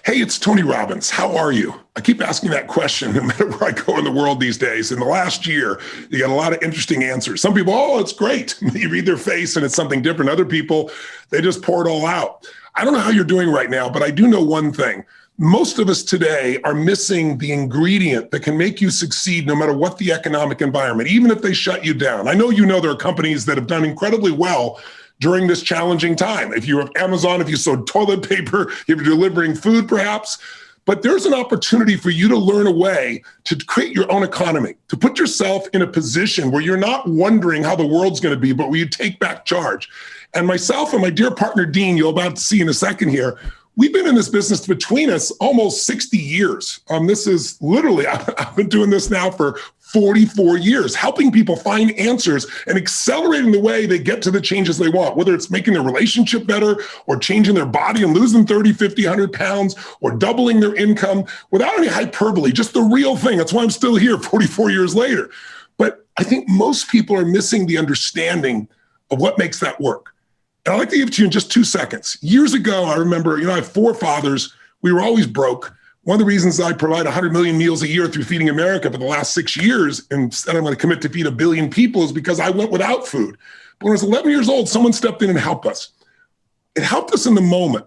Hey, it's Tony Robbins. How are you? I keep asking that question no matter where I go in the world these days. In the last year, you got a lot of interesting answers. Some people, oh, it's great. You read their face and it's something different. Other people, they just pour it all out. I don't know how you're doing right now, but I do know one thing. Most of us today are missing the ingredient that can make you succeed no matter what the economic environment, even if they shut you down. I know there are companies that have done incredibly well during this challenging time. If you're Amazon, if you sold toilet paper, if you're delivering food perhaps, but there's an opportunity for you to learn a way to create your own economy, to put yourself in a position where you're not wondering how the world's going to be, but where you take back charge. And myself and my dear partner, Dean, you'll about to see in a second here, we've been in this business between us almost 60 years. This is literally, I've been doing this now for 44 years, helping people find answers and accelerating the way they get to the changes they want, whether it's making their relationship better or changing their body and losing 30, 50, 100 pounds or doubling their income without any hyperbole, just the real thing. That's why I'm still here 44 years later. But I think most people are missing the understanding of what makes that work. And I'd like to give it to you in just 2 seconds. Years ago, I remember, I have 4 fathers. We were always broke. One of the reasons I provide 100 million meals a year through Feeding America for the last 6 years, and said I'm going to commit to feed 1 billion people, is because I went without food. But when I was 11 years old, someone stepped in and helped us. It helped us in the moment,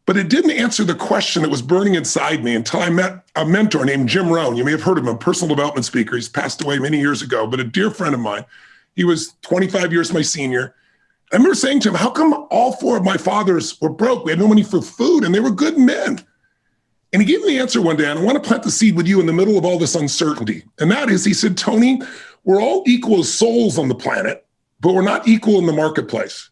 but it didn't answer the question that was burning inside me until I met a mentor named Jim Rohn. You may have heard of him, a personal development speaker. He's passed away many years ago, but a dear friend of mine. He was 25 years my senior. I remember saying to him, how come all 4 of my fathers were broke? We had no money for food, and they were good men. And he gave me the answer one day, and I want to plant the seed with you in the middle of all this uncertainty. And that is, he said, Tony, we're all equal as souls on the planet, but we're not equal in the marketplace.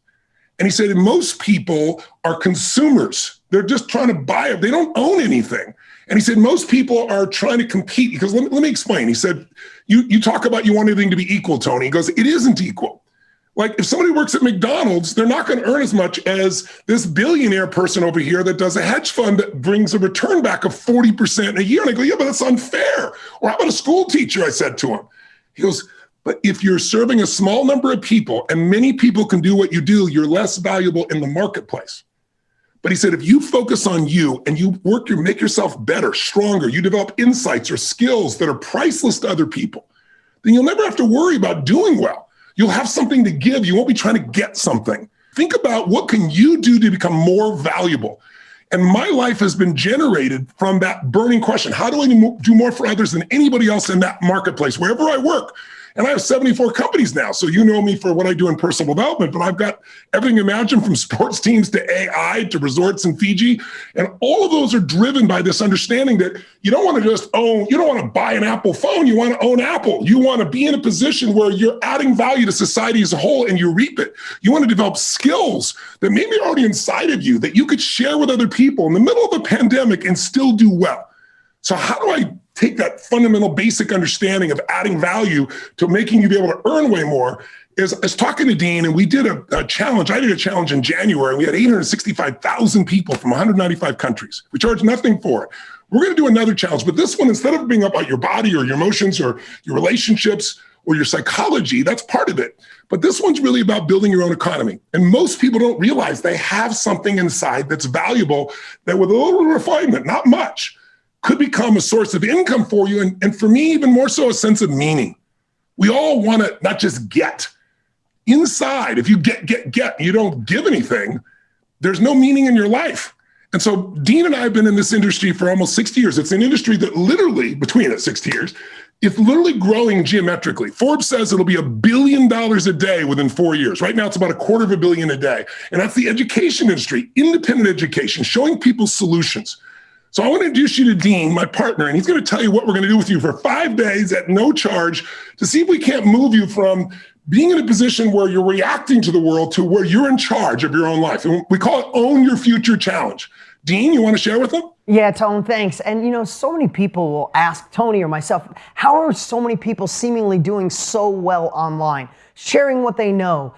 And he said, most people are consumers. They're just trying to buy it. They don't own anything. And he said, most people are trying to compete. Because let me explain. He said, you talk about you want everything to be equal, Tony. He goes, it isn't equal. Like if somebody works at McDonald's, they're not going to earn as much as this billionaire person over here that does a hedge fund that brings a return back of 40% a year. And I go, yeah, but that's unfair. Or how about a school teacher, I said to him. He goes, but if you're serving a small number of people and many people can do what you do, you're less valuable in the marketplace. But he said, if you focus on you and you make yourself better, stronger, you develop insights or skills that are priceless to other people, then you'll never have to worry about doing well. You'll have something to give. You won't be trying to get something. Think about what can you do to become more valuable. And my life has been generated from that burning question. How do I do more for others than anybody else in that marketplace, wherever I work? And I have 74 companies now. So you know me for what I do in personal development, but I've got everything imagined from sports teams to AI to resorts in Fiji. And all of those are driven by this understanding that you don't want to just own, you don't want to buy an Apple phone. You want to own Apple. You want to be in a position where you're adding value to society as a whole and you reap it. You want to develop skills that maybe are already inside of you that you could share with other people in the middle of a pandemic and still do well. So how do I take that fundamental basic understanding of adding value to making you be able to earn way more? I was talking to Dean and we did a challenge. I did a challenge in January and we had 865,000 people from 195 countries. We charged nothing for it. We're going to do another challenge, but this one, instead of being about your body or your emotions or your relationships or your psychology, that's part of it. But this one's really about building your own economy. And most people don't realize they have something inside that's valuable that with a little refinement, not much, could become a source of income for you. And for me, even more so, a sense of meaning. We all want to not just get. Inside, if you get, you don't give anything, there's no meaning in your life. And so Dean and I have been in this industry for almost 60 years. It's an industry that literally, between it 60 years, it's literally growing geometrically. Forbes says it'll be $1 billion a day within 4 years. Right now, it's about $250 million a day. And that's the education industry, independent education, showing people solutions. So I want to introduce you to Dean, my partner, and he's going to tell you what we're going to do with you for 5 days at no charge to see if we can't move you from being in a position where you're reacting to the world to where you're in charge of your own life. And we call it Own Your Future Challenge. Dean, you want to share with them? Yeah, Tone, thanks. And so many people will ask Tony or myself, how are so many people seemingly doing so well online, sharing what they know,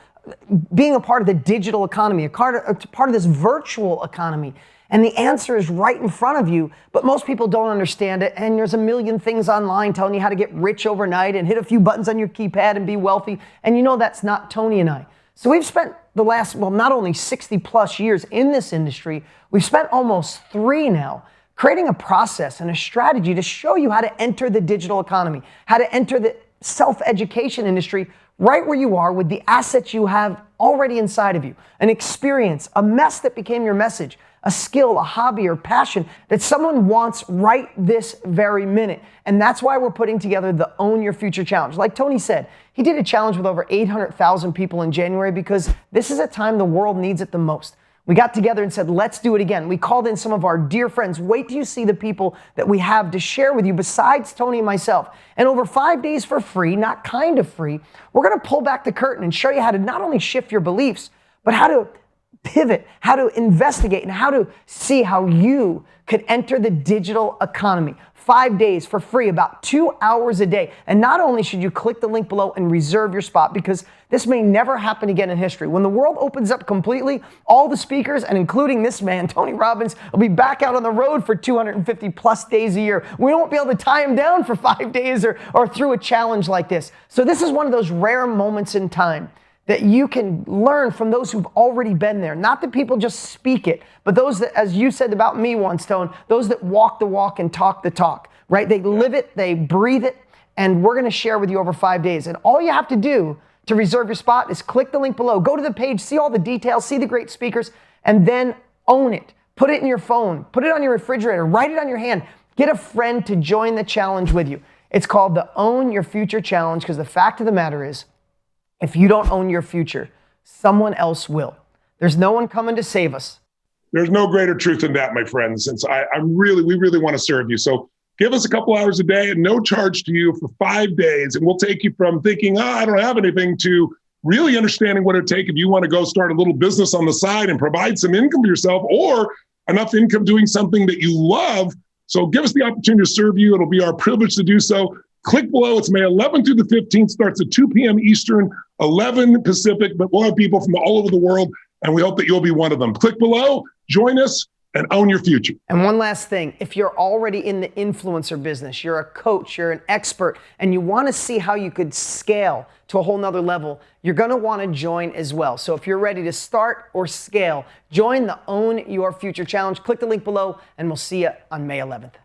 being a part of the digital economy, a part of this virtual economy? And the answer is right in front of you, but most people don't understand it. And there's a million things online telling you how to get rich overnight and hit a few buttons on your keypad and be wealthy. And that's not Tony and I. So we've spent the last, well, not only 60 plus years in this industry, we've spent almost 3 now creating a process and a strategy to show you how to enter the digital economy, how to enter the self-education industry right where you are with the assets you have already inside of you, an experience, a mess that became your message, a skill, a hobby, or passion that someone wants right this very minute. And that's why we're putting together the Own Your Future Challenge. Like Tony said, he did a challenge with over 800,000 people in January because this is a time the world needs it the most. We got together and said, let's do it again. We called in some of our dear friends. Wait till you see the people that we have to share with you besides Tony and myself. And over 5 days for free, not kind of free, we're going to pull back the curtain and show you how to not only shift your beliefs, but how to pivot, how to investigate, and how to see how you could enter the digital economy. 5 days for free, about 2 hours a day. And not only should you click the link below and reserve your spot, because this may never happen again in history. When the world opens up completely, all the speakers, and including this man, Tony Robbins, will be back out on the road for 250 plus days a year. We won't be able to tie him down for 5 days or through a challenge like this. So this is one of those rare moments in time that you can learn from those who've already been there. Not that people just speak it, but those that, as you said about me once, Tone, those that walk the walk and talk the talk, right? They live it, they breathe it, and we're gonna share with you over 5 days. And all you have to do to reserve your spot is click the link below, go to the page, see all the details, see the great speakers, and then own it. Put it in your phone, put it on your refrigerator, write it on your hand. Get a friend to join the challenge with you. It's called the Own Your Future Challenge, because the fact of the matter is, if you don't own your future, someone else will. There's no one coming to save us. There's no greater truth than that, my friends. Since we really want to serve you. So give us a couple hours a day at no charge to you for 5 days. And we'll take you from thinking, I don't have anything, to really understanding what it'd take if you want to go start a little business on the side and provide some income for yourself, or enough income doing something that you love. So give us the opportunity to serve you. It'll be our privilege to do so. Click below. It's May 11th through the 15th. Starts at 2 p.m. Eastern, 11 Pacific, but we'll have people from all over the world, and we hope that you'll be one of them. Click below, join us, and own your future. And one last thing, if you're already in the influencer business, you're a coach, you're an expert, and you want to see how you could scale to a whole nother level, you're going to want to join as well. So if you're ready to start or scale, join the Own Your Future Challenge. Click the link below, and we'll see you on May 11th.